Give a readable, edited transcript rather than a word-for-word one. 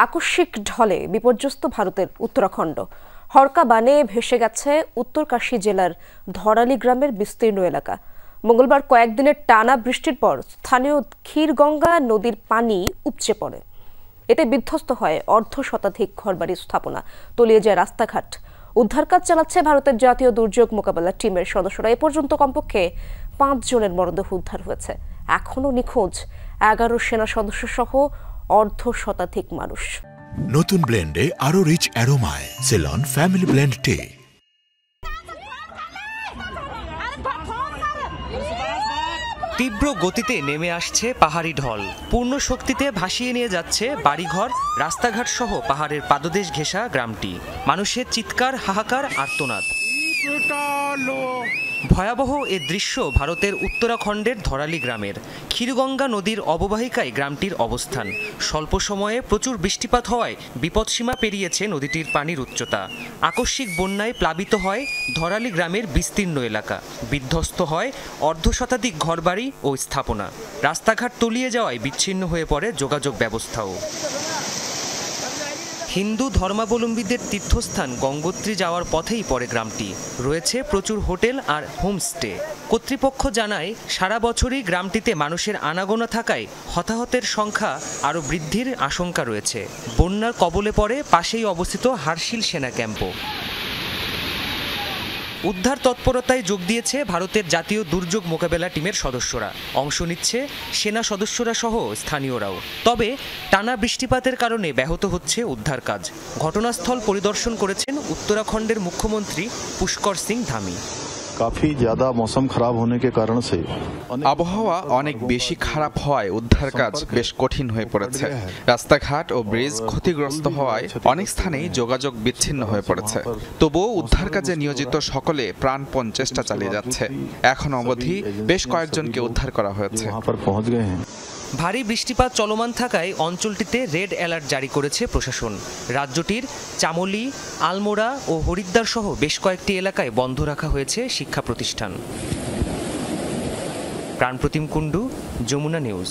আকস্মিক ঢলে বিপর্যস্ত ভারতের উত্তরাখণ্ড। হরকা বানে ভেসে গেছে উত্তরকাশী জেলার ধরালি গ্রামের বিস্তীর্ণ এলাকা। মঙ্গলবার কয়েকদিনের টানা বৃষ্টির পর স্থানীয় ক্ষীরগঙ্গা নদীর পানি উপচে পড়ে। এতে বিধ্বস্ত হয় অর্ধশতাধিক ঘরবাড়ির স্থাপনা, তলিয়ে যায় রাস্তাঘাট। উদ্ধার কাজ চালাচ্ছে ভারতের জাতীয় দুর্যোগ মোকাবেলা টিমের সদস্যরা। এ পর্যন্ত কমপক্ষে 5 জনের মরদেহ উদ্ধার হয়েছে। এখনও নিখোঁজ 11 সেনা সদস্য সহ অর্ধশতাধিক মানুষ। নতুন ব্লেন্ডে আরো রিচ অ্যারোমায় সেলন ফ্যামিলি ব্লেন্ড টে। তীব্র গতিতে নেমে আসছে পাহাড়ি ঢল, পূর্ণ শক্তিতে ভাসিয়ে নিয়ে যাচ্ছে বাড়িঘর, রাস্তাঘাট সহ পাহাড়ের পাদদেশ ঘেঁষা গ্রামটি। মানুষের চিৎকার, হাহাকার, আর্তনাদ। ভয়াবহ এ দৃশ্য ভারতের উত্তরাখণ্ডের ধরালি গ্রামের। ক্ষীরগঙ্গা নদীর অববাহিকায় গ্রামটির অবস্থান। স্বল্প সময়ে প্রচুর বৃষ্টিপাত হওয়ায় বিপদসীমা পেরিয়েছে নদীটির পানির উচ্চতা। আকস্মিক বন্যায় প্লাবিত হয় ধরালি গ্রামের বিস্তীর্ণ এলাকা। বিধ্বস্ত হয় অর্ধশতাধিক ঘরবাড়ি ও স্থাপনা। রাস্তাঘাট তলিয়ে যাওয়ায় বিচ্ছিন্ন হয়ে পড়ে যোগাযোগ ব্যবস্থাও। হিন্দু ধর্মাবলম্বীদের তীর্থস্থান গঙ্গোত্রী যাওয়ার পথেই পড়ে গ্রামটি। রয়েছে প্রচুর হোটেল আর হোমস্টে। কর্তৃপক্ষ জানায়, সারা বছরই গ্রামটিতে মানুষের আনাগোনা থাকায় হতাহতের সংখ্যা আরও বৃদ্ধির আশঙ্কা রয়েছে। বন্যার কবলে পড়ে পাশেই অবস্থিত হারশিল সেনা ক্যাম্পও। উদ্ধার তৎপরতায় যোগ দিয়েছে ভারতের জাতীয় দুর্যোগ মোকাবেলা টিমের সদস্যরা। অংশ নিচ্ছে সেনা সদস্যরা সহ স্থানীয়রাও। তবে টানা বৃষ্টিপাতের কারণে ব্যাহত হচ্ছে উদ্ধার কাজ। ঘটনাস্থল পরিদর্শন করেছেন উত্তরাখণ্ডের মুখ্যমন্ত্রী পুষ্কর সিং ধামি। काफी ज्यादा मौसम खराब होने के कारण से আবহাওয়া অনেক বেশি খারাপ হওয়ায় উদ্ধার কাজ বেশ কঠিন হয়ে পড়েছে। রাস্তাঘাট ও ব্রিজ ক্ষতিগ্রস্ত হওয়ায় অনেক স্থানেই যোগাযোগ বিচ্ছিন্ন হয়ে পড়েছে। তবুও উদ্ধার কাজে নিয়োজিত সকলে প্রাণপণ চেষ্টা চালিয়ে যাচ্ছে। এখন অবধি বেশ কয়েকজনকে উদ্ধার করা হয়েছে। ভারী বৃষ্টিপাত চলমান থাকায় অঞ্চলটিতে রেড অ্যালার্ট জারি করেছে প্রশাসন। রাজ্যটির চামোলি, আলমোড়া ও হরিদ্বার সহ বেশ কয়েকটি এলাকায় বন্ধ রাখা হয়েছে শিক্ষা প্রতিষ্ঠান। প্রাণপ্রতিম কুণ্ডু, যমুনা নিউজ।